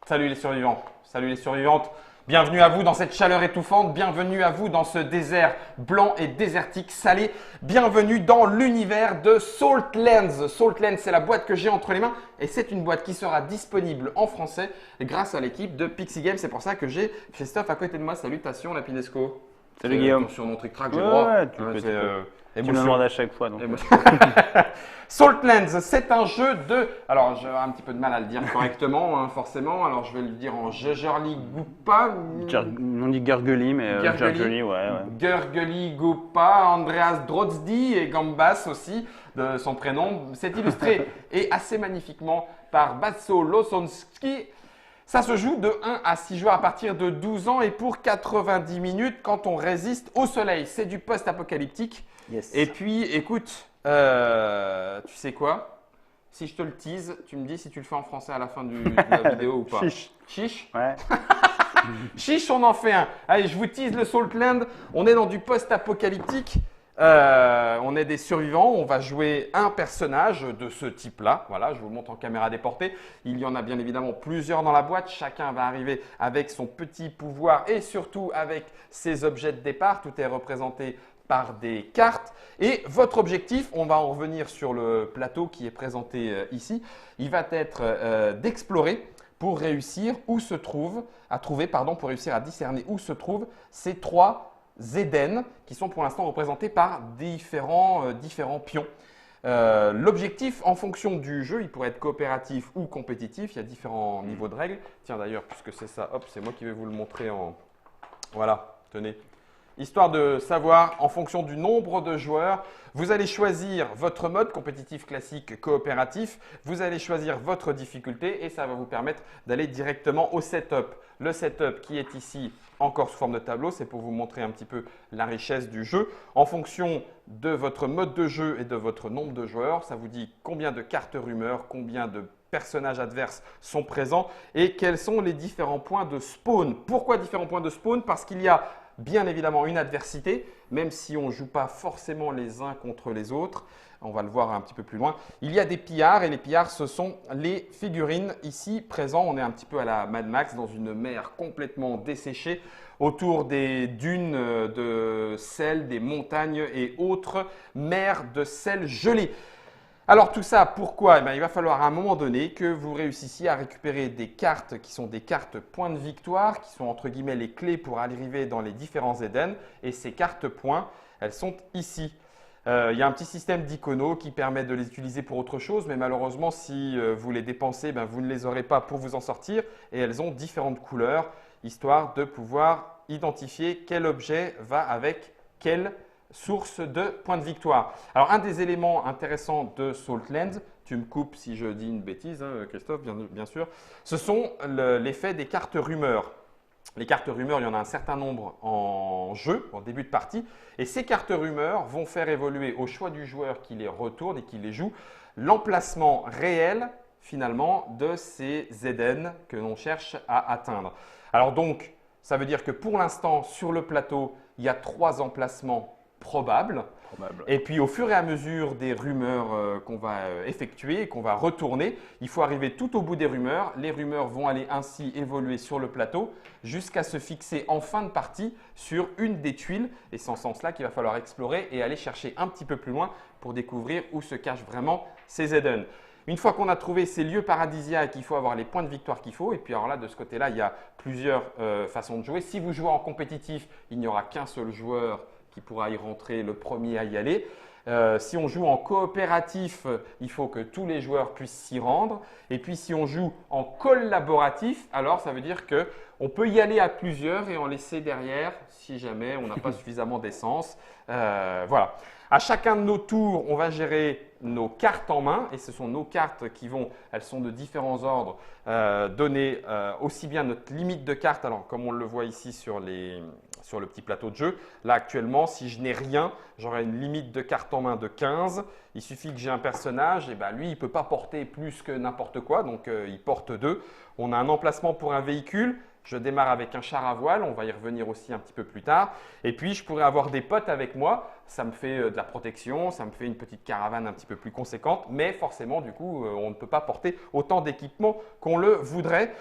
Salut les survivants, salut les survivantes. Bienvenue à vous dans cette chaleur étouffante, bienvenue à vous dans ce désert blanc et désertique salé. Bienvenue dans l'univers de Saltlands. Saltlands, c'est la boîte que j'ai entre les mains et c'est une boîte qui sera disponible en français grâce à l'équipe de Pixie Games. C'est pour ça que j'ai Christophe à côté de moi. Salutations la Pinesco. Salut Guillaume. Ton surnom Trick Track, j'ai le droit. Ouais, tu me demandes à chaque fois. Donc. Saltlands, c'est un jeu de… Alors, j'ai un petit peu de mal à le dire correctement, hein, forcément. Alors, je vais le dire en Gergely Goupa. On dit Gergely, mais Gergely, ouais. Gergely Goupa, Andreas Drodzdi et Gambas aussi, de son prénom. C'est illustré et assez magnifiquement par Basso Losonski. Ça se joue de 1 à 6 joueurs à partir de 12 ans et pour 90 minutes quand on résiste au soleil. C'est du post-apocalyptique. Yes. Et puis, écoute, tu sais quoi? Si je te le tease, tu me dis si tu le fais en français à la fin de la vidéo ou pas. Chiche. Chiche? Ouais. Chiche, on en fait un. Allez, je vous tease le Saltland. On est dans du post-apocalyptique. On est des survivants. On va jouer un personnage de ce type-là. Voilà, je vous le montre en caméra déportée. Il y en a bien évidemment plusieurs dans la boîte. Chacun va arriver avec son petit pouvoir et surtout avec ses objets de départ. Tout est représenté par des cartes. Et votre objectif, on va en revenir sur le plateau qui est présenté ici, il va être d'explorer pour réussir pour réussir à discerner où se trouvent ces trois Éden qui sont pour l'instant représentés par différents pions. L'objectif en fonction du jeu, il pourrait être coopératif ou compétitif, il y a différents niveaux de règles. Tiens d'ailleurs, puisque c'est ça, hop, c'est moi qui vais vous le montrer en… Voilà, tenez. Histoire de savoir, en fonction du nombre de joueurs, vous allez choisir votre mode compétitif classique coopératif, vous allez choisir votre difficulté et ça va vous permettre d'aller directement au setup. Le setup qui est ici encore sous forme de tableau, c'est pour vous montrer un petit peu la richesse du jeu. En fonction de votre mode de jeu et de votre nombre de joueurs, ça vous dit combien de cartes rumeurs, combien de personnages adverses sont présents et quels sont les différents points de spawn. Pourquoi différents points de spawn? Parce qu'il y a bien évidemment une adversité, même si on ne joue pas forcément les uns contre les autres. On va le voir un petit peu plus loin. Il y a des pillards et les pillards, ce sont les figurines ici présents. On est un petit peu à la Mad Max dans une mer complètement desséchée autour des dunes de sel, des montagnes et autres mers de sel gelé. Alors tout ça, pourquoi? Il va falloir à un moment donné que vous réussissiez à récupérer des cartes qui sont des cartes points de victoire, qui sont entre guillemets les clés pour arriver dans les différents Éden. Et ces cartes points, elles sont ici. Il y a un petit système d'iconos qui permet de les utiliser pour autre chose, mais malheureusement, si vous les dépensez, vous ne les aurez pas pour vous en sortir. Et elles ont différentes couleurs, histoire de pouvoir identifier quel objet va avec quel source de points de victoire. Alors, un des éléments intéressants de Saltlands, tu me coupes si je dis une bêtise, hein, Christophe, bien sûr, ce sont l'effet des cartes rumeurs. Les cartes rumeurs, il y en a un certain nombre en jeu, en début de partie, et ces cartes rumeurs vont faire évoluer au choix du joueur qui les retourne et qui les joue, l'emplacement réel finalement de ces Éden que l'on cherche à atteindre. Alors donc, ça veut dire que pour l'instant, sur le plateau, il y a 3 emplacements probable. Et puis au fur et à mesure des rumeurs qu'on va effectuer, qu'on va retourner, il faut arriver tout au bout des rumeurs. Les rumeurs vont aller ainsi évoluer sur le plateau jusqu'à se fixer en fin de partie sur une des tuiles. Et c'est en ce sens-là qu'il va falloir explorer et aller chercher un petit peu plus loin pour découvrir où se cachent vraiment ces Éden. Une fois qu'on a trouvé ces lieux paradisiaques, il faut avoir les points de victoire qu'il faut. Et puis alors là, de ce côté-là, il y a plusieurs façons de jouer. Si vous jouez en compétitif, il n'y aura qu'un seul joueur qui pourra y rentrer, le premier à y aller. Si on joue en coopératif, il faut que tous les joueurs puissent s'y rendre. Et puis si on joue en collaboratif, alors ça veut dire qu'on peut y aller à plusieurs et en laisser derrière si jamais on n'a pas suffisamment d'essence. Voilà. À chacun de nos tours, on va gérer nos cartes en main et ce sont nos cartes elles sont de différents ordres, donner aussi bien notre limite de cartes, alors comme on le voit ici sur le petit plateau de jeu. Là actuellement, si je n'ai rien, j'aurai une limite de cartes en main de 15. Il suffit que j'ai un personnage, et lui, il ne peut pas porter plus que n'importe quoi, donc il porte 2. On a un emplacement pour un véhicule. Je démarre avec un char à voile, on va y revenir aussi un petit peu plus tard. Et puis, je pourrais avoir des potes avec moi. Ça me fait de la protection, ça me fait une petite caravane un petit peu plus conséquente. Mais forcément, du coup, on ne peut pas porter autant d'équipement qu'on le voudrait.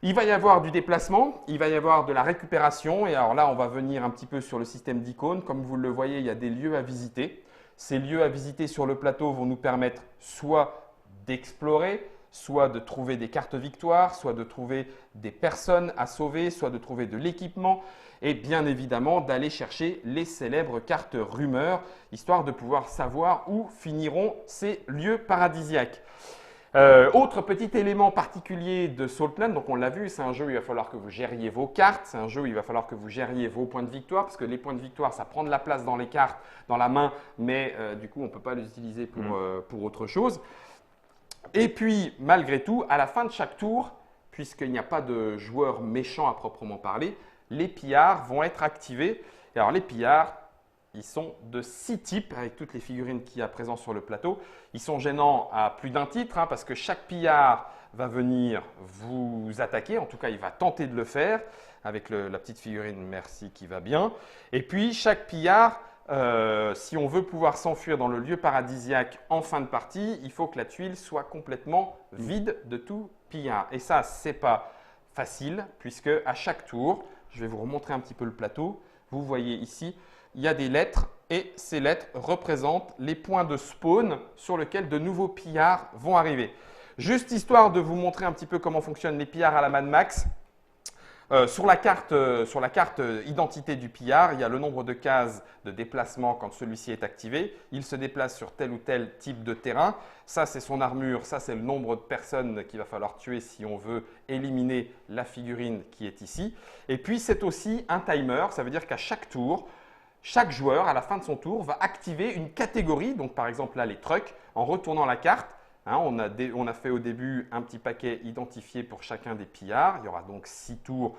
Il va y avoir du déplacement, il va y avoir de la récupération. Et alors là, on va venir un petit peu sur le système d'icônes. Comme vous le voyez, il y a des lieux à visiter. Ces lieux à visiter sur le plateau vont nous permettre soit d'explorer, soit de trouver des cartes victoires, soit de trouver des personnes à sauver, soit de trouver de l'équipement et bien évidemment d'aller chercher les célèbres cartes rumeurs, histoire de pouvoir savoir où finiront ces lieux paradisiaques. Autre petit élément particulier de Saltland, donc on l'a vu, c'est un jeu où il va falloir que vous gériez vos cartes, c'est un jeu où il va falloir que vous gériez vos points de victoire, parce que les points de victoire, ça prend de la place dans les cartes, dans la main, mais du coup, on ne peut pas les utiliser pour autre chose. Et puis, malgré tout, à la fin de chaque tour, puisqu'il n'y a pas de joueurs méchants à proprement parler, les pillards vont être activés. Et alors, les pillards, ils sont de 6 types, avec toutes les figurines qu'il y a présentes sur le plateau. Ils sont gênants à plus d'un titre, parce que chaque pillard va venir vous attaquer. En tout cas, il va tenter de le faire, avec la petite figurine Merci qui va bien. Et puis, chaque pillard, si on veut pouvoir s'enfuir dans le lieu paradisiaque en fin de partie, il faut que la tuile soit complètement vide de tout pillard. Et ça, ce n'est pas facile, puisque à chaque tour, je vais vous remontrer un petit peu le plateau, vous voyez ici, il y a des lettres et ces lettres représentent les points de spawn sur lesquels de nouveaux pillards vont arriver. Juste histoire de vous montrer un petit peu comment fonctionnent les pillards à la Mad Max. Sur la carte identité du pillard, il y a le nombre de cases de déplacement quand celui-ci est activé. Il se déplace sur tel ou tel type de terrain. Ça, c'est son armure. Ça, c'est le nombre de personnes qu'il va falloir tuer si on veut éliminer la figurine qui est ici. Et puis, c'est aussi un timer. Ça veut dire qu'à chaque tour, chaque joueur, à la fin de son tour, va activer une catégorie. Donc, par exemple, là, les trucks, en retournant la carte. On a fait au début un petit paquet identifié pour chacun des pillards. Il y aura donc 6 tours,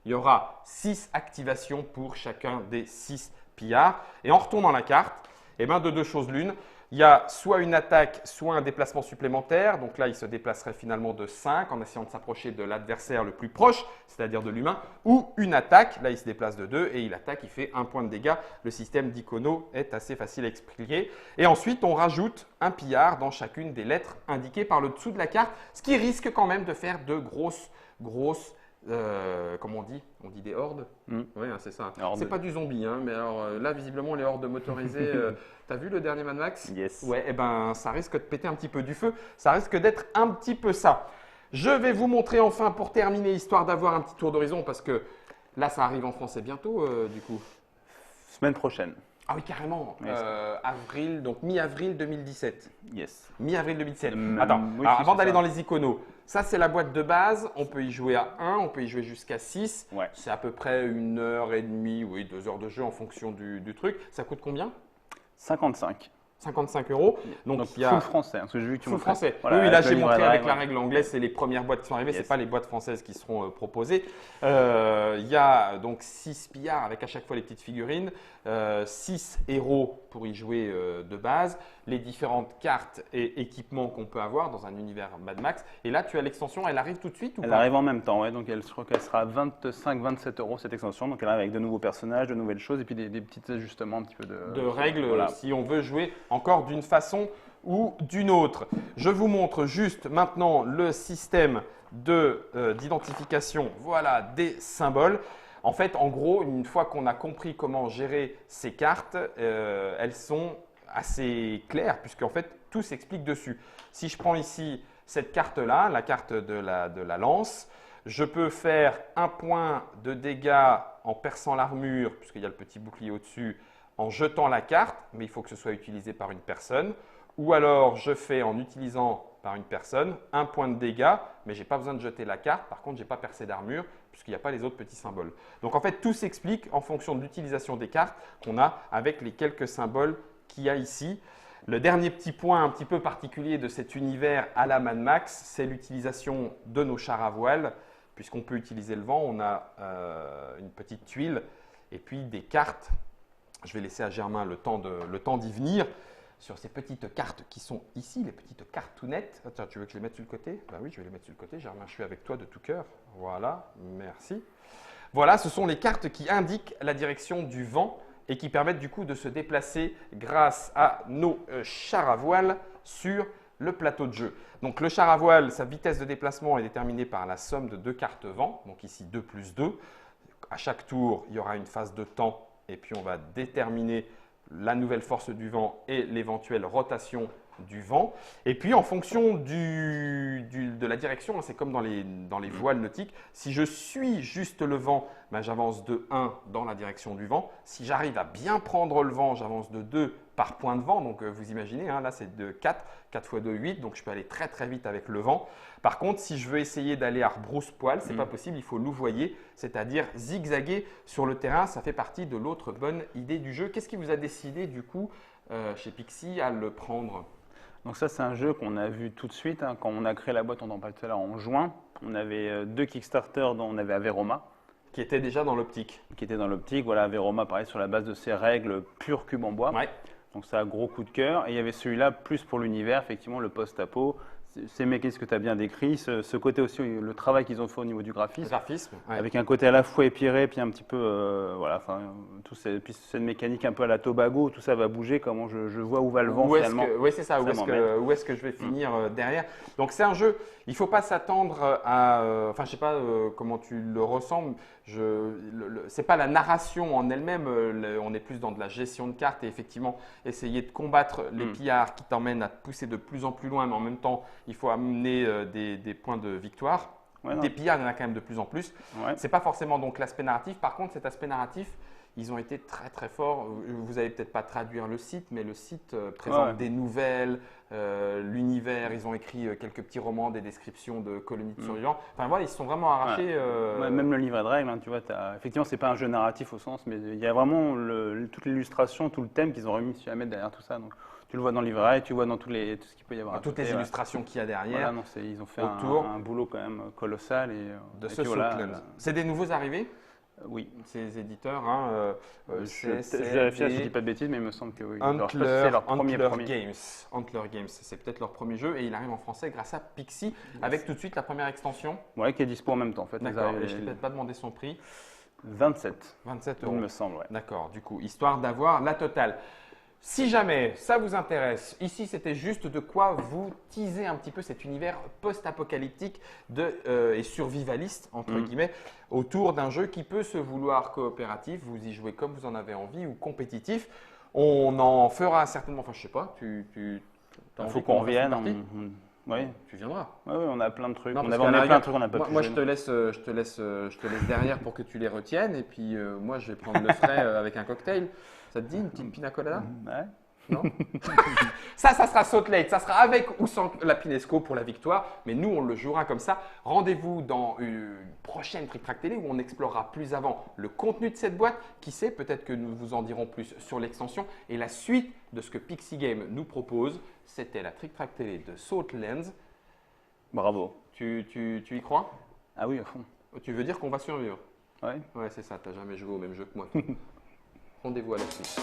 il y aura 6 activations pour chacun des 6 pillards. Et en retournant la carte, de deux choses l'une, il y a soit une attaque, soit un déplacement supplémentaire. Donc là, il se déplacerait finalement de 5 en essayant de s'approcher de l'adversaire le plus proche, c'est-à-dire de l'humain, ou une attaque. Là, il se déplace de 2 et il attaque, il fait 1 point de dégâts. Le système d'Icono est assez facile à expliquer. Et ensuite, on rajoute un pillard dans chacune des lettres indiquées par le dessous de la carte, ce qui risque quand même de faire de grosses comment on dit? On dit des hordes. Oui, c'est ça. C'est pas du zombie, mais alors là, visiblement, les hordes motorisées. T'as vu le dernier Mad Max? Yes. Ouais, ça risque de péter un petit peu du feu. Ça risque d'être un petit peu ça. Je vais vous montrer enfin pour terminer, histoire d'avoir un petit tour d'horizon, parce que là, ça arrive en français bientôt, du coup. Semaine prochaine. Ah oui, carrément. Avril, donc mi-avril 2017. Yes. Mi-avril 2017. Attends, alors, avant d'aller dans les iconos, ça c'est la boîte de base. On peut y jouer à 1, on peut y jouer jusqu'à 6. Ouais. C'est à peu près 1h30, oui, 2 heures de jeu en fonction du truc. Ça coûte combien? 55. 55 €. Donc il y a full français, parce que j'ai vu que tu full français. Voilà, oui, là j'ai montré avec la règle anglaise, c'est les premières boîtes qui sont arrivées, ce n'est pas les boîtes françaises qui seront proposées. Il y a donc 6 pillards avec à chaque fois les petites figurines, 6 héros pour y jouer de base, les différentes cartes et équipements qu'on peut avoir dans un univers Mad Max. Et là, tu as l'extension, elle arrive tout de suite ou Elle pas? arrive en même temps, ouais. Donc je crois qu'elle sera 25-27 € cette extension. Donc elle arrive avec de nouveaux personnages, de nouvelles choses et puis des petits ajustements un petit peu de règles, voilà. Si on veut jouer encore d'une façon ou d'une autre. Je vous montre juste maintenant le système d'identification des symboles. En fait, en gros, une fois qu'on a compris comment gérer ces cartes, elles sont assez claires puisqu'en fait, tout s'explique dessus. Si je prends ici cette carte-là, la carte de la lance, je peux faire 1 point de dégâts en perçant l'armure puisqu'il y a le petit bouclier au-dessus, en jetant la carte, mais il faut que ce soit utilisé par une personne. Ou alors, je fais en utilisant par une personne 1 point de dégâts, mais je n'ai pas besoin de jeter la carte. Par contre, je n'ai pas percé d'armure puisqu'il n'y a pas les autres petits symboles. Donc, en fait, tout s'explique en fonction de l'utilisation des cartes qu'on a avec les quelques symboles qu'il y a ici. Le dernier petit point un petit peu particulier de cet univers à la Mad Max, c'est l'utilisation de nos chars à voile. Puisqu'on peut utiliser le vent, on a une petite tuile et puis des cartes. Je vais laisser à Germain le temps d'y venir sur ces petites cartes qui sont ici, les petites cartounettes. Attends, tu veux que je les mette sur le côté? Ben oui, je vais les mettre sur le côté. Germain, je suis avec toi de tout cœur. Voilà, merci. Voilà, ce sont les cartes qui indiquent la direction du vent et qui permettent du coup de se déplacer grâce à nos chars à voile sur le plateau de jeu. Donc le char à voile, sa vitesse de déplacement est déterminée par la somme de deux cartes vent, donc ici 2 plus 2. À chaque tour, il y aura une phase de temps et puis on va déterminer la nouvelle force du vent et l'éventuelle rotation du vent. Et puis en fonction de la direction, c'est comme dans les voiles nautiques, si je suis juste le vent, ben, j'avance de 1 dans la direction du vent. Si j'arrive à bien prendre le vent, j'avance de 2 par point de vent. Donc vous imaginez, hein, là c'est de 4, 4 fois 2, 8, donc je peux aller très très vite avec le vent. Par contre, si je veux essayer d'aller à rebrousse-poil, ce n'est pas possible, il faut louvoyer, c'est-à-dire zigzaguer sur le terrain. Ça fait partie de l'autre bonne idée du jeu. Qu'est-ce qui vous a décidé du coup chez Pixie à le prendre? Donc ça, c'est un jeu qu'on a vu tout de suite. Hein, quand on a créé la boîte, on en parlait tout à l'heure, en juin. On avait 2 Kickstarter dont on avait Averoma. Qui était déjà dans l'optique. Qui était dans l'optique. Voilà, Averoma, pareil, sur la base de ses règles pur cube en bois. Ouais. Donc ça a gros coup de cœur. Et il y avait celui-là, plus pour l'univers, effectivement, le post-apo. Ces mécanismes que tu as bien décrit, ce côté aussi, le travail qu'ils ont fait au niveau du graphisme. Ouais. Avec un côté à la fois épiré, puis un petit peu, voilà, enfin, puis cette mécanique un peu à la Tobago, tout ça va bouger, comment je vois où va le vent finalement. Oui, c'est ça, où est-ce que je vais finir derrière. Donc c'est un jeu, il ne faut pas s'attendre à, enfin je ne sais pas comment tu le ressens, c'est pas la narration en elle-même, on est plus dans de la gestion de cartes et effectivement essayer de combattre les pillards qui t'emmènent à te pousser de plus en plus loin, mais en même temps il faut amener des points de victoire. Ouais, des pillards, il y en a quand même de plus en plus. Ouais. Ce n'est pas forcément donc l'aspect narratif. Par contre, cet aspect narratif, ils ont été très très forts. Vous n'allez peut-être pas traduire le site, mais le site présente des nouvelles, l'univers. Ils ont écrit quelques petits romans, des descriptions de colonies de survivants. Enfin voilà, ils se sont vraiment arrachés. Même le livret de règles, hein, tu vois, effectivement, c'est pas un jeu narratif au sens, mais il y a vraiment toute l'illustration, tout le thème qu'ils ont réussi à mettre derrière tout ça. Donc, tu le vois dans le livret, tu vois dans tout ce qu'il peut y avoir. Toutes les illustrations qu'il y a derrière. Voilà, non, ils ont fait un boulot quand même colossal. De ce Saltlands. C'est des nouveaux arrivés? Oui. Ces éditeurs, hein, je vérifie si je ne dis pas de bêtises, mais il me semble que oui. Antler premier. Games, c'est peut-être leur premier jeu et il arrive en français grâce à Pixie avec tout de suite la première extension. Oui, qui est dispo en même temps en fait. D'accord, et je n'ai peut-être pas demandé son prix. 27. 27 €. Il me semble, ouais. D'accord, du coup, histoire d'avoir la totale. Si jamais ça vous intéresse, ici c'était juste de quoi vous teaser un petit peu cet univers post-apocalyptique et survivaliste, entre guillemets, autour d'un jeu qui peut se vouloir coopératif, vous y jouez comme vous en avez envie, ou compétitif. On en fera certainement, enfin je sais pas, il faut qu'on revienne. Oui. Tu viendras. Oui, on a plein de trucs. Non, on a plein de trucs, on n'a pas pu. Moi, je te laisse derrière pour que tu les retiennes. Et puis, moi, je vais prendre le frais avec un cocktail. Ça te dit une petite pina colada? Ouais. Non. Ça sera Salt Lake. Ça sera avec ou sans la Pinesco pour la victoire. Mais nous, on le jouera comme ça. Rendez-vous dans une prochaine Trick Track Télé où on explorera plus avant le contenu de cette boîte. Qui sait, peut-être que nous vous en dirons plus sur l'extension. Et la suite de ce que Pixie Game nous propose, c'était la Trick Track Télé de Saltlands. Bravo. Tu y crois? Ah oui, à fond. Tu veux dire qu'on va survivre? Ouais. Ouais, c'est ça. Tu n'as jamais joué au même jeu que moi. Rendez-vous à la suite.